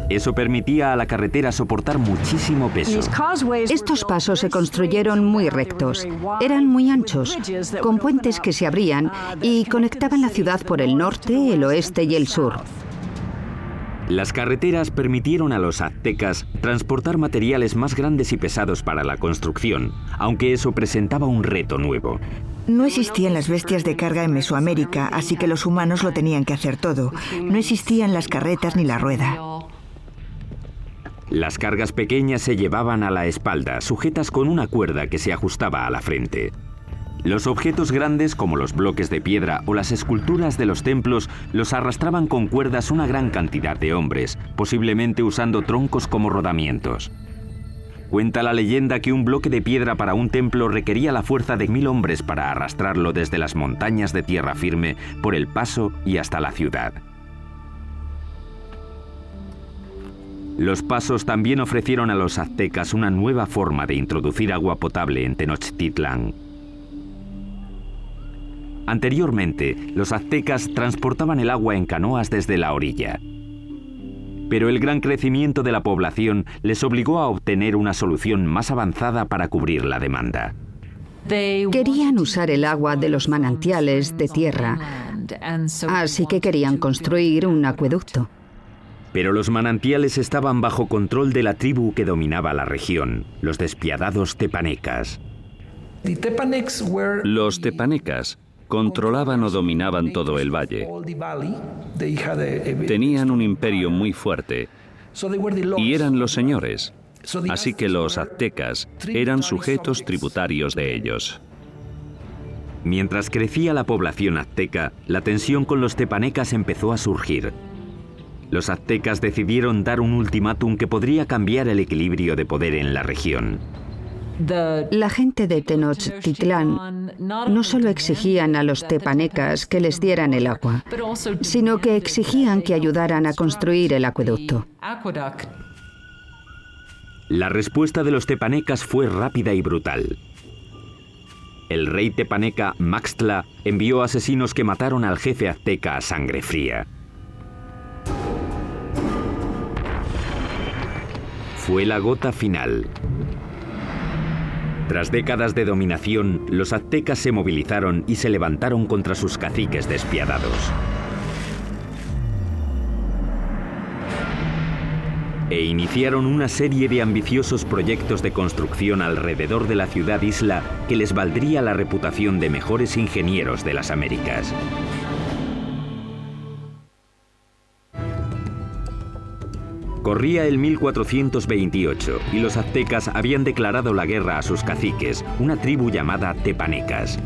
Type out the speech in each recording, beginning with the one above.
Eso permitía a la carretera soportar muchísimo peso. Estos pasos se construyeron muy rectos. Eran muy anchos, con puentes que se abrían y conectaban la ciudad por el norte, el oeste y el sur. Las carreteras permitieron a los aztecas transportar materiales más grandes y pesados para la construcción, aunque eso presentaba un reto nuevo. No existían las bestias de carga en Mesoamérica, así que los humanos lo tenían que hacer todo. No existían las carretas ni la rueda. Las cargas pequeñas se llevaban a la espalda, sujetas con una cuerda que se ajustaba a la frente. Los objetos grandes, como los bloques de piedra o las esculturas de los templos, los arrastraban con cuerdas una gran cantidad de hombres, posiblemente usando troncos como rodamientos. Cuenta la leyenda que un bloque de piedra para un templo requería la fuerza de 1000 hombres para arrastrarlo desde las montañas de tierra firme por el paso y hasta la ciudad. Los pasos también ofrecieron a los aztecas una nueva forma de introducir agua potable en Tenochtitlán. Anteriormente, los aztecas transportaban el agua en canoas desde la orilla. Pero el gran crecimiento de la población les obligó a obtener una solución más avanzada para cubrir la demanda. Querían usar el agua de los manantiales de tierra, así que querían construir un acueducto. Pero los manantiales estaban bajo control de la tribu que dominaba la región, los despiadados tepanecas. Los tepanecas controlaban o dominaban todo el valle. Tenían un imperio muy fuerte y eran los señores, así que los aztecas eran sujetos tributarios de ellos. Mientras crecía la población azteca, la tensión con los tepanecas empezó a surgir. Los aztecas decidieron dar un ultimátum que podría cambiar el equilibrio de poder en la región. La gente de Tenochtitlán no solo exigían a los tepanecas que les dieran el agua, sino que exigían que ayudaran a construir el acueducto. La respuesta de los tepanecas fue rápida y brutal. El rey tepaneca Maxtla envió asesinos que mataron al jefe azteca a sangre fría. Fue la gota final. Tras décadas de dominación, los aztecas se movilizaron y se levantaron contra sus caciques despiadados. E iniciaron una serie de ambiciosos proyectos de construcción alrededor de la ciudad-isla que les valdría la reputación de mejores ingenieros de las Américas. Corría el 1428 y los aztecas habían declarado la guerra a sus caciques, una tribu llamada tepanecas.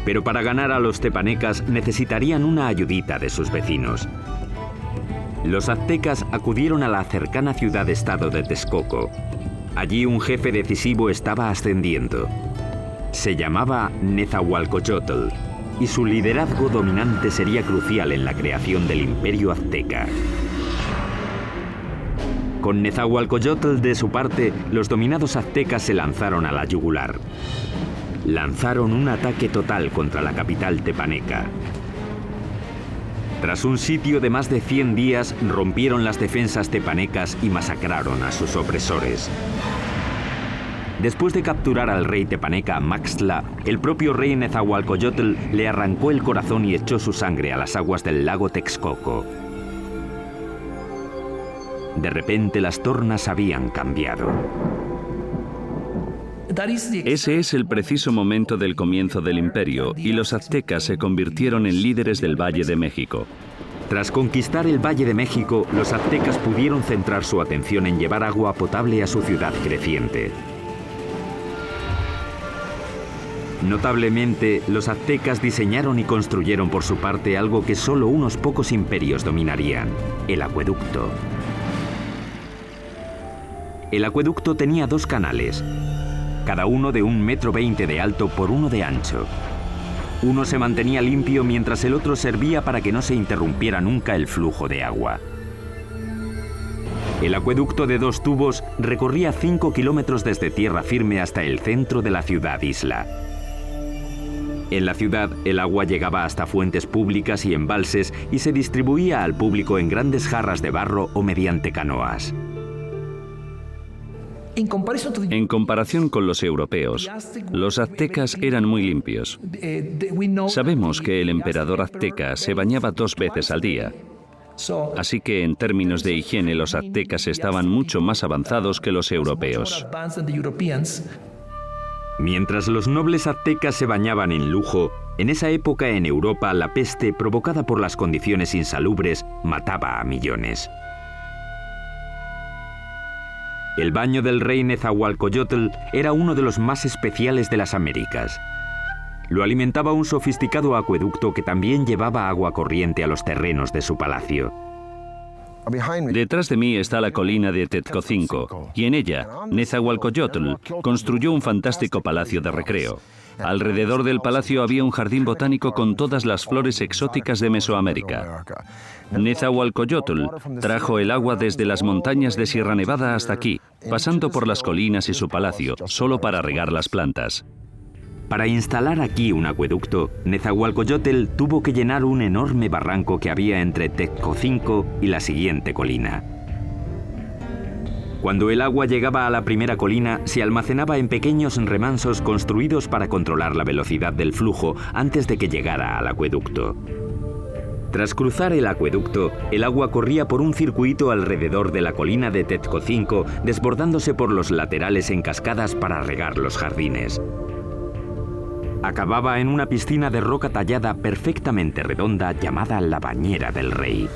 Pero para ganar a los tepanecas necesitarían una ayudita de sus vecinos. Los aztecas acudieron a la cercana ciudad-estado de Texcoco. Allí un jefe decisivo estaba ascendiendo. Se llamaba Nezahualcóyotl, y su liderazgo dominante sería crucial en la creación del imperio azteca. Con Nezahualcóyotl de su parte, los dominados aztecas se lanzaron a la yugular. Lanzaron un ataque total contra la capital tepaneca. Tras un sitio de más de 100 días, rompieron las defensas tepanecas y masacraron a sus opresores. Después de capturar al rey tepaneca Maxtla, el propio rey Nezahualcóyotl le arrancó el corazón y echó su sangre a las aguas del lago Texcoco. De repente las tornas habían cambiado. Ese es el preciso momento del comienzo del imperio, y los aztecas se convirtieron en líderes del Valle de México. Tras conquistar el Valle de México, los aztecas pudieron centrar su atención en llevar agua potable a su ciudad creciente. Notablemente, los aztecas diseñaron y construyeron por su parte algo que solo unos pocos imperios dominarían: el acueducto. El acueducto tenía 2 canales, cada uno de 1,20 m de alto por 1 de ancho. Uno se mantenía limpio mientras el otro servía para que no se interrumpiera nunca el flujo de agua. El acueducto de 2 tubos recorría 5 kilómetros desde tierra firme hasta el centro de la ciudad-isla. En la ciudad, el agua llegaba hasta fuentes públicas y embalses y se distribuía al público en grandes jarras de barro o mediante canoas. En comparación con los europeos, los aztecas eran muy limpios. Sabemos que el emperador azteca se bañaba 2 veces al día. Así que en términos de higiene los aztecas estaban mucho más avanzados que los europeos. Mientras los nobles aztecas se bañaban en lujo, en esa época en Europa la peste, provocada por las condiciones insalubres, mataba a millones. El baño del rey Nezahualcóyotl era uno de los más especiales de las Américas. Lo alimentaba un sofisticado acueducto que también llevaba agua corriente a los terrenos de su palacio. Detrás de mí está la colina de Tezcocinco, y en ella, Nezahualcóyotl construyó un fantástico palacio de recreo. Alrededor del palacio había un jardín botánico con todas las flores exóticas de Mesoamérica. Nezahualcóyotl trajo el agua desde las montañas de Sierra Nevada hasta aquí, pasando por las colinas y su palacio, solo para regar las plantas. Para instalar aquí un acueducto, Nezahualcóyotl tuvo que llenar un enorme barranco que había entre Tezcocinco y la siguiente colina. Cuando el agua llegaba a la primera colina, se almacenaba en pequeños remansos construidos para controlar la velocidad del flujo antes de que llegara al acueducto. Tras cruzar el acueducto, el agua corría por un circuito alrededor de la colina de Tezcocinco, desbordándose por los laterales en cascadas para regar los jardines. Acababa en una piscina de roca tallada perfectamente redonda llamada la Bañera del Rey.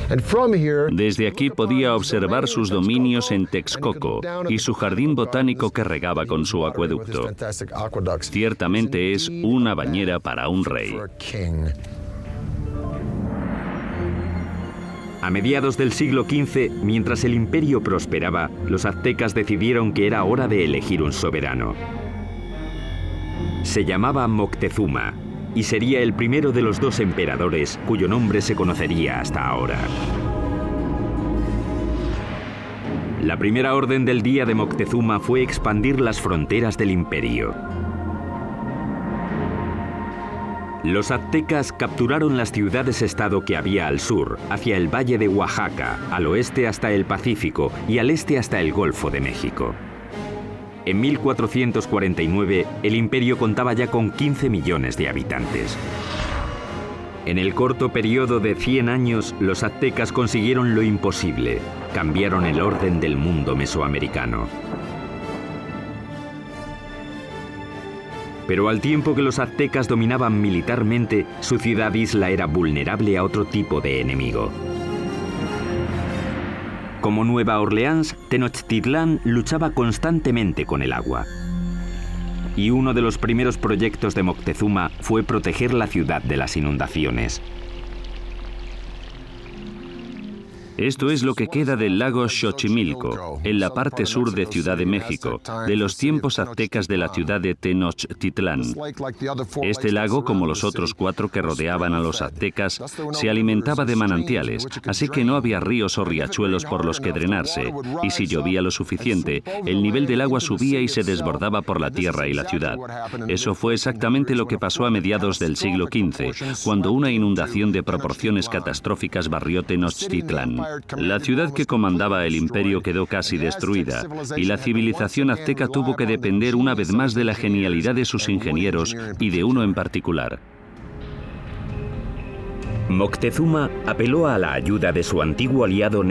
Desde aquí podía observar sus dominios en Texcoco y su jardín botánico que regaba con su acueducto. Ciertamente es una bañera para un rey. A mediados del siglo XV, mientras el imperio prosperaba, los aztecas decidieron que era hora de elegir un soberano. Se llamaba Moctezuma y sería el primero de los 2 emperadores cuyo nombre se conocería hasta ahora. La primera orden del día de Moctezuma fue expandir las fronteras del imperio. Los aztecas capturaron las ciudades-estado que había al sur, hacia el valle de Oaxaca, al oeste hasta el Pacífico y al este hasta el Golfo de México. En 1449, el imperio contaba ya con 15 millones de habitantes. En el corto periodo de 100 años, los aztecas consiguieron lo imposible. Cambiaron el orden del mundo mesoamericano. Pero al tiempo que los aztecas dominaban militarmente, su ciudad-isla era vulnerable a otro tipo de enemigo. Como Nueva Orleans, Tenochtitlán luchaba constantemente con el agua. Y uno de los primeros proyectos de Moctezuma fue proteger la ciudad de las inundaciones. Esto es lo que queda del lago Xochimilco, en la parte sur de Ciudad de México, de los tiempos aztecas de la ciudad de Tenochtitlán. Este lago, como los otros 4 que rodeaban a los aztecas, se alimentaba de manantiales, así que no había ríos o riachuelos por los que drenarse, y si llovía lo suficiente, el nivel del agua subía y se desbordaba por la tierra y la ciudad. Eso fue exactamente lo que pasó a mediados del siglo XV, cuando una inundación de proporciones catastróficas barrió Tenochtitlán. La ciudad que comandaba el imperio quedó casi destruida, y la civilización azteca tuvo que depender una vez más de la genialidad de sus ingenieros y de uno en particular. Moctezuma apeló a la ayuda de su antiguo aliado